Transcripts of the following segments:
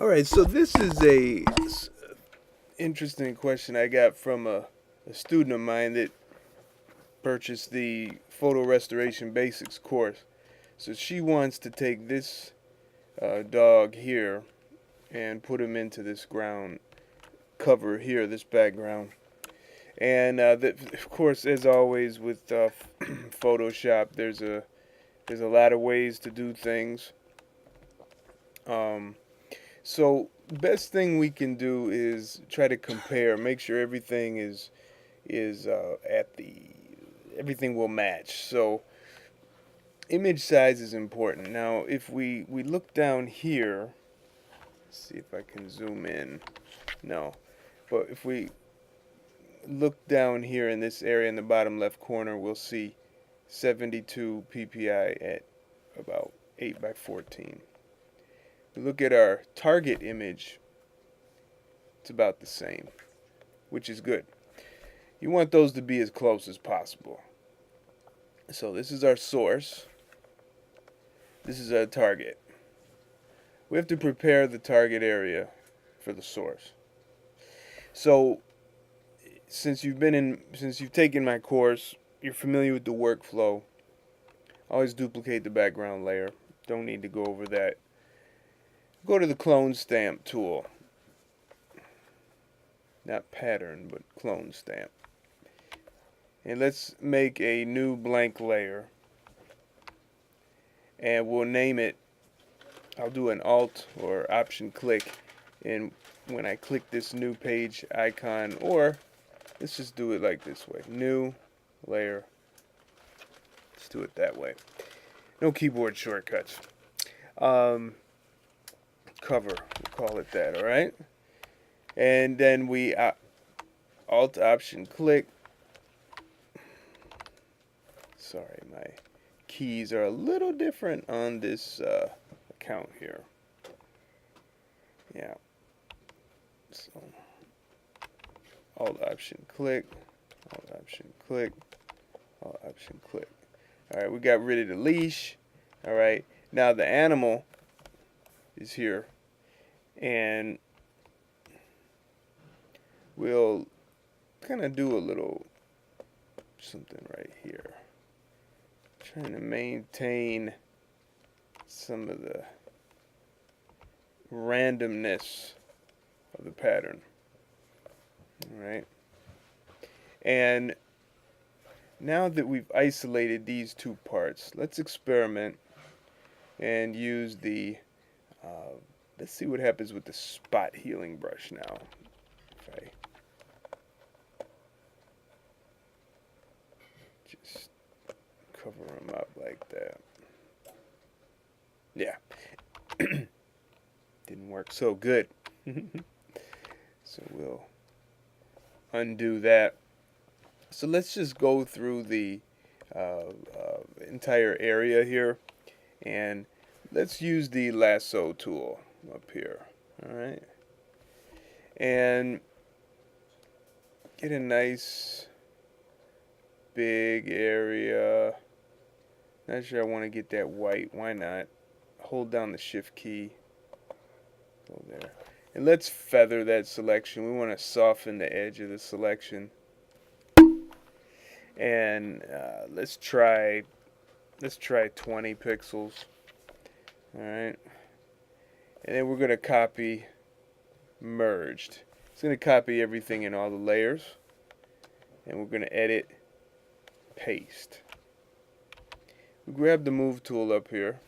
All right, so this is a interesting question I got from a student of mine that purchased the Photo Restoration Basics course. So she wants to take this dog here and put him into this ground cover here, this background. And of course, as always with Photoshop, there's a lot of ways to do things. Um, so best thing we can do is try to compare, make sure everything is at the everything will match. So image size is important. Now, if we look down here, see if I can zoom in. No, but if we look down here in this area in the bottom left corner, we'll see 72 ppi at about 8 by 14. We look at our target image, it's about the same, which is good. You want those to be as close as possible. So this is our source. This is our target. We have to prepare the target area for the source. So since you've taken my course, you're familiar with the workflow. Always duplicate the background layer. Don't need to go over that. Go to the clone stamp tool. Not pattern, but clone stamp. And let's make a new blank layer. And we'll name it, I'll do an Alt or Option click. And when I click this new page icon, or let's just do it like this way. New layer. Let's do it that way. No keyboard shortcuts. Cover, we'll call it that, alright? And then we Alt Option click. Sorry, my keys are a little different on this account here. Yeah. So Alt Option click, Alt Option click, Alt Option click. Alright, we got rid of the leash. Alright, now the animal is here. And we'll kind of do a little something right here. Trying to maintain some of the randomness of the pattern. Alright. And now that we've isolated these two parts, let's experiment and use the let's see what happens with the spot healing brush now. If I just cover them up like that. Yeah. Didn't work so good. So we'll undo that. So let's just go through the entire area here, and let's use the lasso tool up here. Alright, and get a nice big area. Not sure I want to get that white. Why not? Hold down the shift key. Go there. And let's feather that selection. We want to soften the edge of the selection. And let's try 20 pixels. Alright. And then we're going to copy merged. It's going to copy everything in all the layers. And we're going to edit, paste. We grab the move tool up here.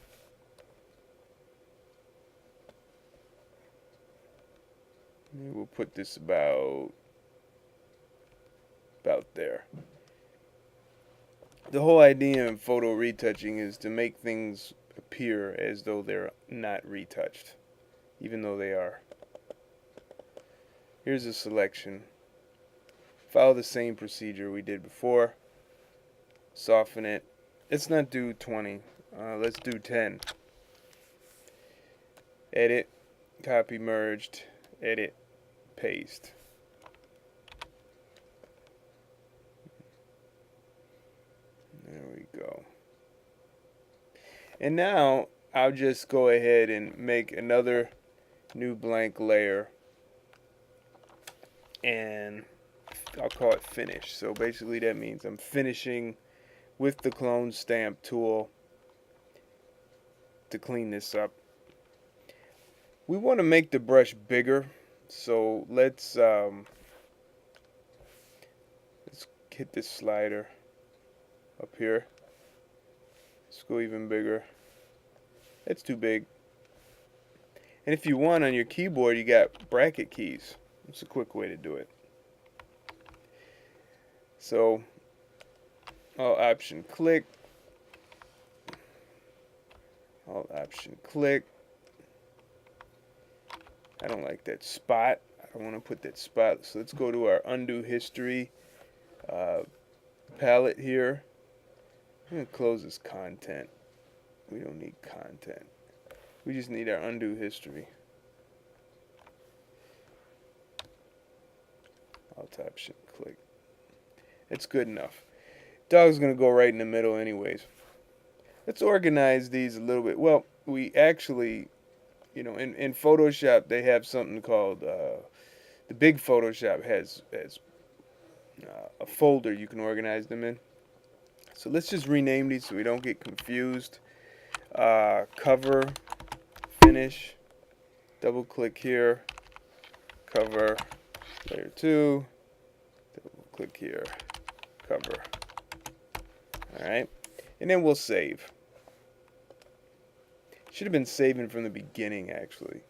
And we'll put this about there. The whole idea in photo retouching is to make things appear as though they're not retouched, even though they are. Here's a selection. Follow the same procedure we did before. Soften it. Let's not do 20. Let's do 10. Edit, copy merged, edit, paste. There we go. And now I'll just go ahead and make another new blank layer, and I'll call it finish. So basically that means I'm finishing with the clone stamp tool to clean this up. We want to make the brush bigger, so let's hit this slider up here. Let's go even bigger. That's too big. And if you want, on your keyboard you got bracket keys. It's a quick way to do it. So Alt Option click, Alt Option click. I don't like that spot. I don't want to put that spot. So let's go to our undo history palette here. I'm going to close this content. We don't need content. We just need our undo history. Alt Option click. It's good enough. Dog's going to go right in the middle anyways. Let's organize these a little bit. Well, we actually, you know, in Photoshop they have something called the big Photoshop has a folder you can organize them in. So let's just rename these so we don't get confused. Cover, finish, double click here, cover, layer 2, double click here, cover. Alright, and then we'll save. Should have been saving from the beginning actually.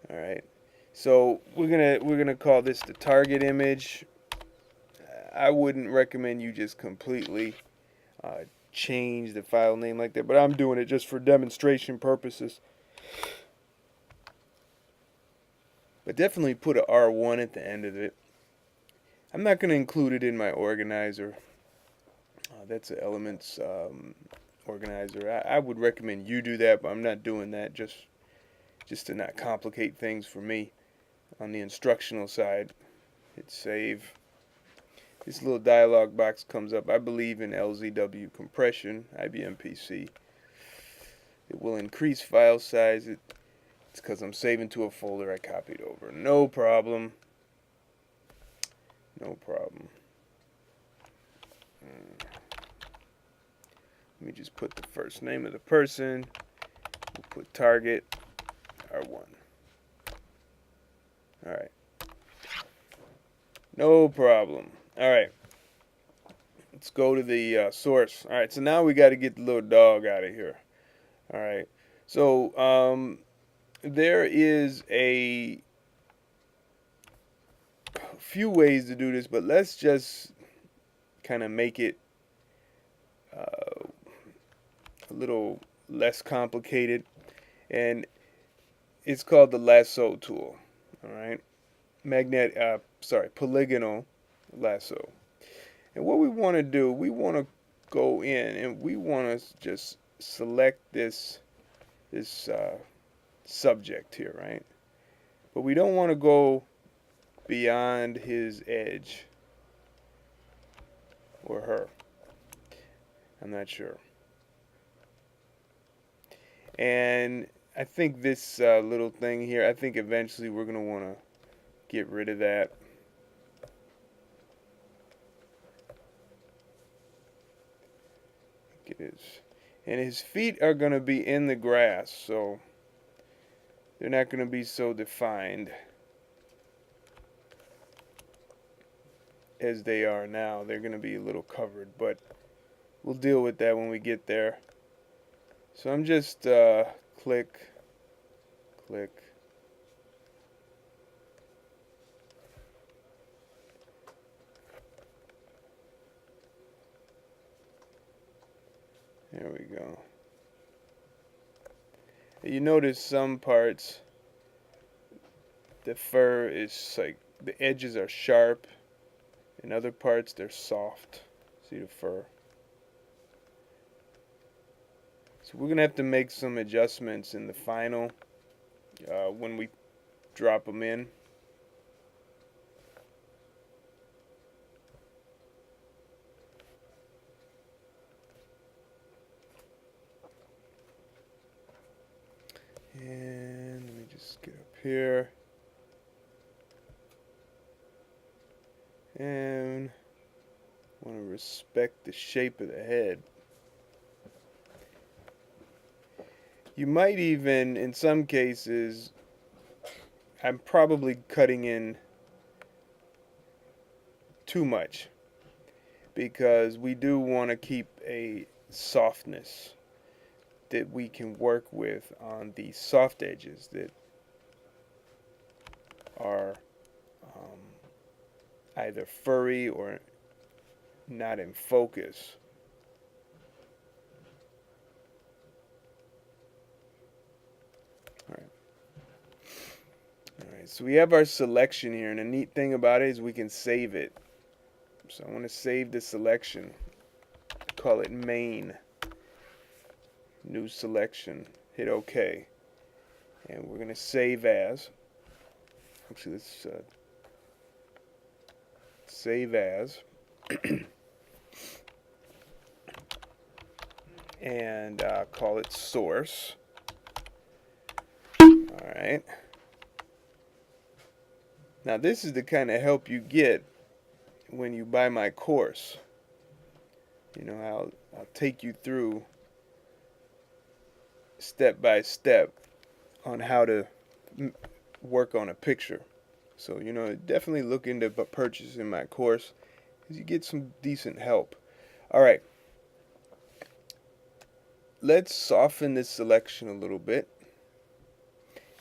Alright, so we're gonna call this the target image. I wouldn't recommend you just completely change the file name like that, but I'm doing it just for demonstration purposes. But definitely put a R1 at the end of it. I'm not going to include it in my organizer. That's an Elements organizer. I would recommend you do that, but I'm not doing that just to not complicate things for me. On the instructional side, hit save. This little dialog box comes up. I believe in LZW compression, IBM PC. It will increase file size. It's because I'm saving to a folder I copied over. No problem. No problem. Let me just put the first name of the person. We'll put target R1. Alright. No problem. Alright. Let's go to the source. Alright, so now we got to get the little dog out of here. Alright. So, there is a few ways to do this, but let's just kind of make it a little less complicated, and it's called the lasso tool. All right, polygonal lasso. And what we want to do, we want to go in and we want to just select this subject here, right? But we don't want to go beyond his edge or her. I'm not sure. And I think this little thing here, I think eventually we're going to want to get rid of that. I think it is. And his feet are going to be in the grass, so they're not going to be so defined as they are now. They're going to be a little covered, but we'll deal with that when we get there. So I'm just click. There we go. You notice some parts, the fur is like, the edges are sharp. In other parts, they're soft. See the fur? So we're going to have to make some adjustments in the final when we drop them in. And let me just get up here. here. And want to respect the shape of the head. You might even, in some cases, I'm probably cutting in too much because we do want to keep a softness that we can work with on the soft edges that are either furry or not in focus. Alright, so we have our selection here, and the neat thing about it is we can save it. So I want to save the selection. Call it main. New selection. Hit OK. And we're going to save as. Actually, let's save as. And call it source. Alright. Now this is the kind of help you get when you buy my course. You know, I'll take you through step by step on how to work on a picture. So, you know, definitely look into purchasing my course because you get some decent help. Alright. Let's soften this selection a little bit.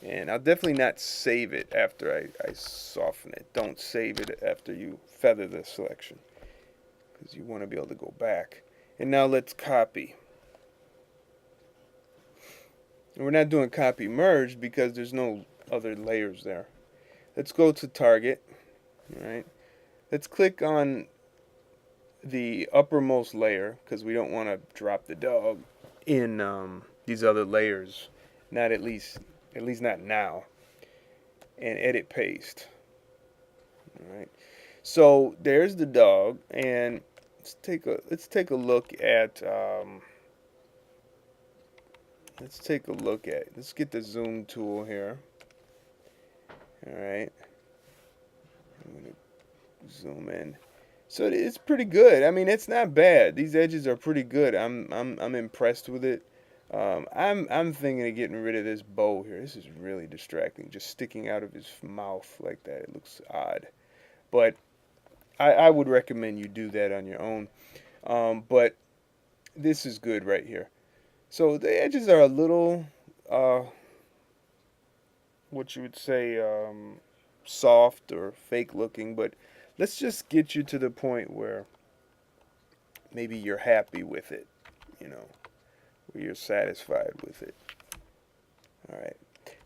And I'll definitely not save it after I soften it. Don't save it after you feather the selection, because you want to be able to go back. And now let's copy. And we're not doing copy merge because there's no other layers there. Let's go to target. Alright. Let's click on the uppermost layer because we don't want to drop the dog in these other layers. Not at least not now. And edit paste. Alright. So there's the dog, and let's take a look at let's get the zoom tool here. Alright. I'm gonna zoom in. So it's pretty good. I mean, it's not bad. These edges are pretty good. I'm impressed with it. I'm thinking of getting rid of this bow here. This is really distracting. Just sticking out of his mouth like that. It looks odd. But I would recommend you do that on your own. But this is good right here. So the edges are a little, what you would say, soft or fake looking. But let's just get you to the point where maybe you're happy with it, you know, where you're satisfied with it. Alright,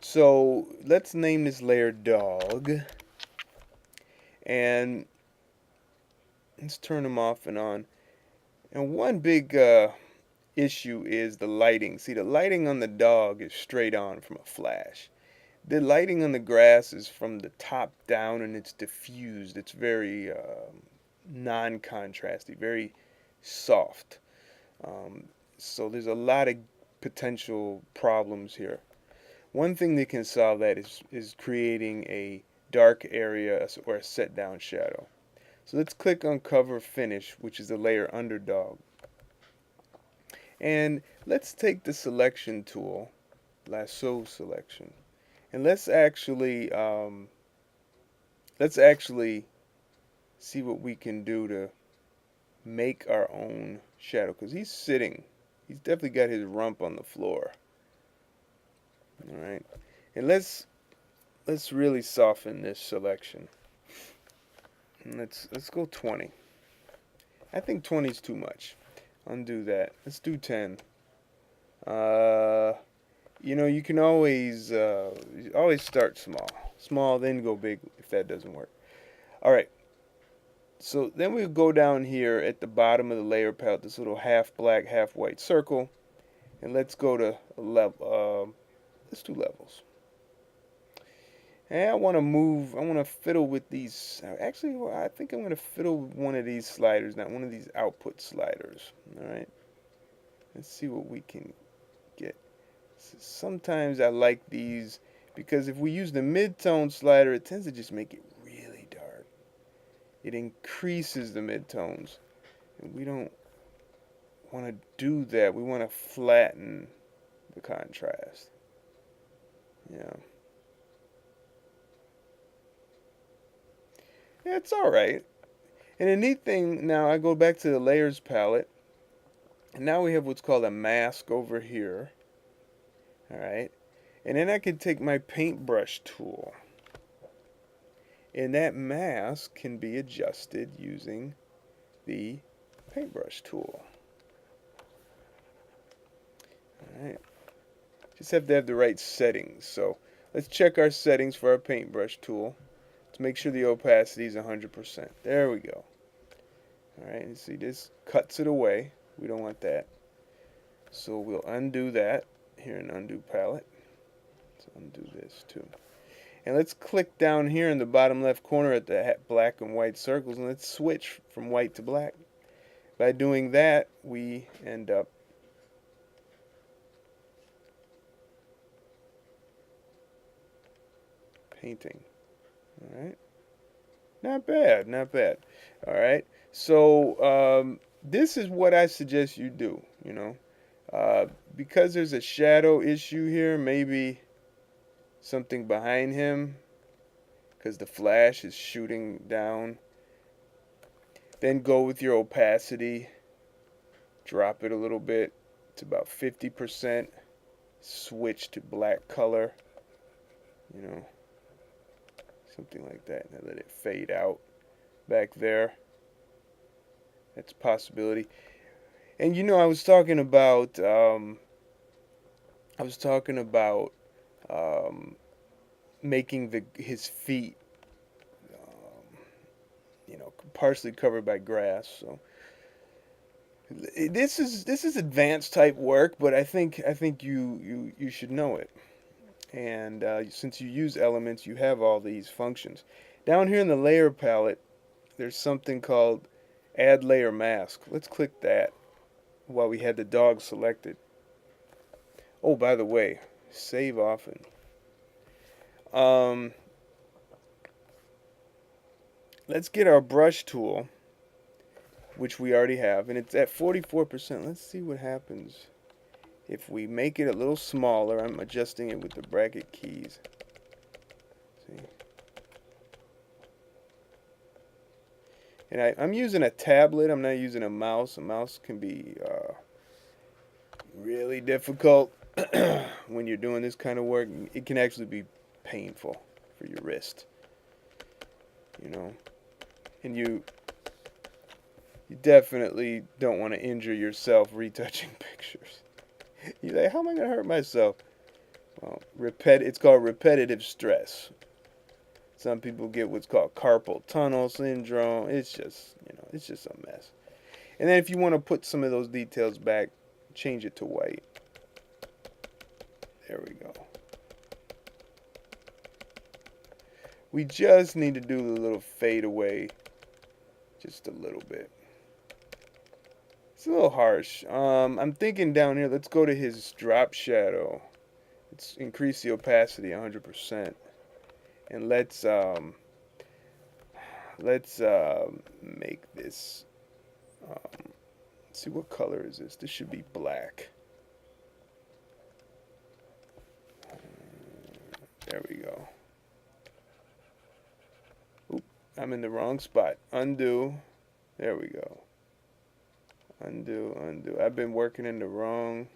so let's name this layer dog, and let's turn them off and on. And one big issue is the lighting. See, the lighting on the dog is straight on from a flash. The lighting on the grass is from the top down, and it's diffused. It's very non-contrasty, very soft. So there's a lot of potential problems here. One thing that can solve that is creating a dark area or a set down shadow. So let's click on cover finish, which is the layer under dog. And let's take the selection tool, lasso selection, and let's actually see what we can do to make our own shadow, because he's sitting. He's definitely got his rump on the floor. Alright. And let's really soften this selection. And let's go 20. I think 20 is too much. Undo that. Let's do 10. You know, you can always start small. Small, then go big if that doesn't work. Alright. So then we'll go down here at the bottom of the layer palette, this little half black, half white circle, and let's go to level. Let's do levels. And I want to fiddle with these. Actually, well, I think I'm going to fiddle with one of these sliders, not one of these output sliders. All right. Let's see what we can get. Sometimes I like these because if we use the mid-tone slider, it tends to just make it really dark. It increases the midtones, and we don't want to do that. We want to flatten the contrast. Yeah. Yeah, it's alright. And the neat thing, now I go back to the layers palette, and now we have what's called a mask over here. Alright. And then I can take my paintbrush tool, and that mask can be adjusted using the paintbrush tool. Alright. Just have to have the right settings. So let's check our settings for our paintbrush tool to make sure the opacity is 100%. There we go. Alright, and see, this cuts it away. We don't want that. So we'll undo that here in Undo Palette. Let's undo this too. And let's click down here in the bottom left corner at the black and white circles, and let's switch from white to black. By doing that, we end up painting. Alright. Not bad, not bad. Alright. So this is what I suggest you do, you know. Because there's a shadow issue here, maybe something behind him, because the flash is shooting down. Then go with your opacity, drop it a little bit to about 50%, switch to black color, you know, something like that. Now let it fade out back there. That's a possibility. And you know, I was talking about making his feet, you know, partially covered by grass. So this is advanced type work, but I think you should know it. And since you use Elements, you have all these functions. Down here in the layer palette, there's something called Add Layer Mask. Let's click that while we had the dog selected. Oh, by the way, save often. Let's get our brush tool, which we already have, and it's at 44%. Let's see what happens if we make it a little smaller. I'm adjusting it with the bracket keys. See? And I'm using a tablet. I'm not using a mouse. A mouse can be really difficult when you're doing this kind of work. It can actually be painful for your wrist, you know. And you definitely don't want to injure yourself retouching pictures. You're like, how am I going to hurt myself? Well, it's called repetitive stress. Some people get what's called carpal tunnel syndrome. It's just, you know, it's just a mess. And then if you want to put some of those details back, change it to white. There we go. We just need to do a little fade away, just a little bit. It's a little harsh. I'm thinking down here, let's go to his drop shadow. Let's increase the opacity 100%. And let's make this, let's see, what color is this? This should be black. There we go. Oop, I'm in the wrong spot. Undo. There we go. Undo, undo. I've been working in the wrong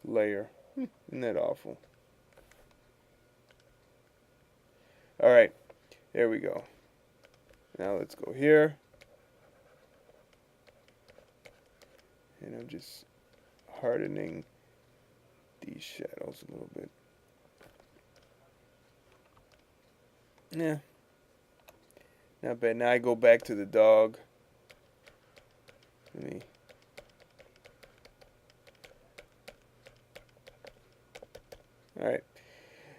layer. Isn't that awful? Alright, there we go. Now let's go here. And I'm just hardening these shadows a little bit. Yeah. Not bad. Now I go back to the dog. Let me. Alright.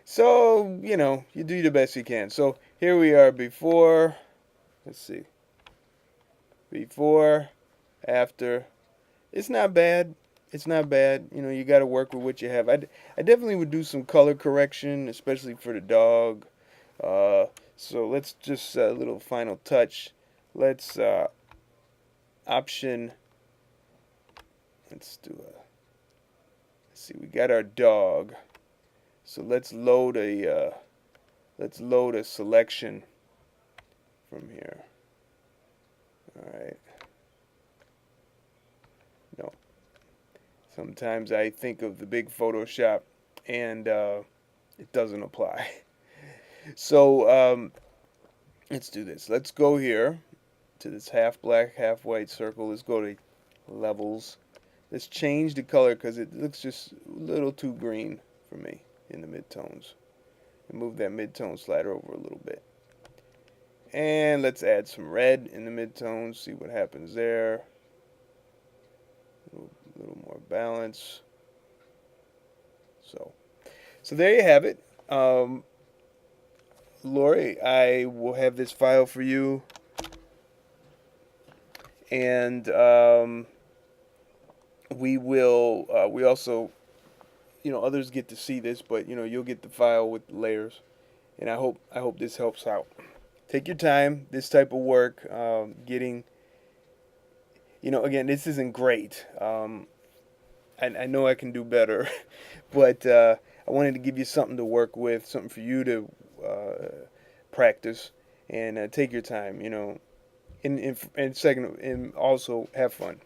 So, you know, you do the best you can. So here we are before. Let's see. Before, after. It's not bad. it's not bad. You know, you got to work with what you have. I definitely would do some color correction, especially for the dog. Uh, so let's just a little final touch. Let's option. Let's do a. Let's see. We got our dog. So let's load a selection from here. All right. No. Sometimes I think of the big Photoshop and it doesn't apply. So let's do this. Let's go here to this half black, half white circle. Let's go to levels. Let's change the color because it looks just a little too green for me in the midtones. And move that midtone slider over a little bit. And let's add some red in the midtones. See what happens there. A little more balance. So there you have it. Lori, I will have this file for you, and we will. We also, others get to see this, but you'll get the file with the layers, and I hope this helps out. Take your time. This type of work, getting, again, this isn't great. I know I can do better, but I wanted to give you something to work with, something for you to practice, and take your time, and second, and also have fun.